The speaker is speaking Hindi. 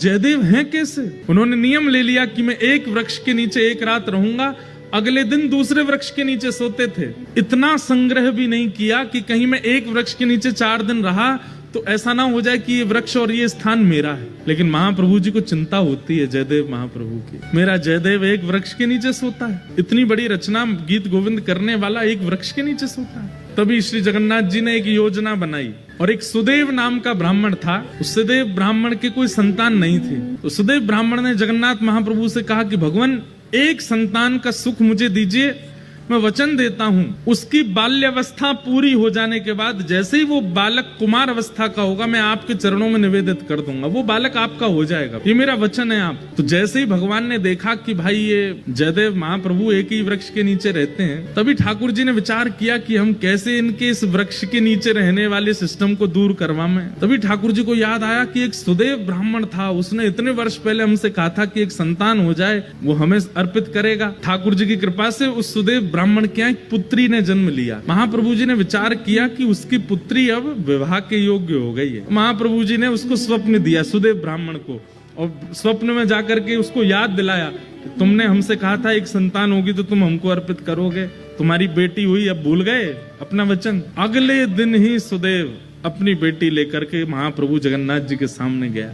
जयदेव हैं कैसे? उन्होंने नियम ले लिया कि मैं एक वृक्ष के नीचे एक रात रहूंगा, अगले दिन दूसरे वृक्ष के नीचे सोते थे। इतना संग्रह भी नहीं किया कि कहीं मैं एक वृक्ष के नीचे 4 दिन रहा तो ऐसा ना हो जाए कि ये वृक्ष और ये स्थान मेरा है। लेकिन महाप्रभु जी को चिंता होती है जयदेव महाप्रभु की, मेरा जयदेव एक वृक्ष के नीचे सोता है, इतनी बड़ी रचना गीत गोविंद करने वाला एक वृक्ष के नीचे सोता है। तभी श्री जगन्नाथ जी ने एक योजना बनाई, और एक सुदेव नाम का ब्राह्मण था। उस सुदेव ब्राह्मण के कोई संतान नहीं थी, तो सुदेव ब्राह्मण ने जगन्नाथ महाप्रभु से कहा कि भगवान एक संतान का सुख मुझे दीजिए, मैं वचन देता हूं उसकी बाल्यावस्था पूरी हो जाने के बाद जैसे ही वो बालक कुमार अवस्था का होगा मैं आपके चरणों में निवेदित कर दूंगा, वो बालक आपका हो जाएगा, ये मेरा वचन है आप। तो जैसे ही भगवान ने देखा कि भाई ये जयदेव महाप्रभु एक ही वृक्ष के नीचे रहते हैं, तभी ठाकुर जी ने विचार किया कि हम कैसे इनके इस वृक्ष के नीचे रहने वाले सिस्टम को दूर करवाएं। तभी ठाकुर जी को याद आया कि एक सुदेव ब्राह्मण था, उसने इतने वर्ष पहले हमसे कहा था कि एक संतान हो जाए वो हमें अर्पित करेगा। ठाकुर जी की कृपा से उस सुदेव ब्राह्मण के एक पुत्री ने जन्म लिया। महाप्रभु जी ने विचार किया कि उसकी पुत्री अब विवाह के योग्य हो गई है। महाप्रभु जी ने उसको स्वप्न दिया सुदेव ब्राह्मण को, और स्वप्न में जाकर के उसको याद दिलाया, तुमने हमसे कहा था एक संतान होगी तो तुम हमको अर्पित करोगे, तुम्हारी बेटी हुई, अब भूल गए अपना वचन। अगले दिन ही सुदेव अपनी बेटी लेकर के महाप्रभु जगन्नाथ जी के सामने गया।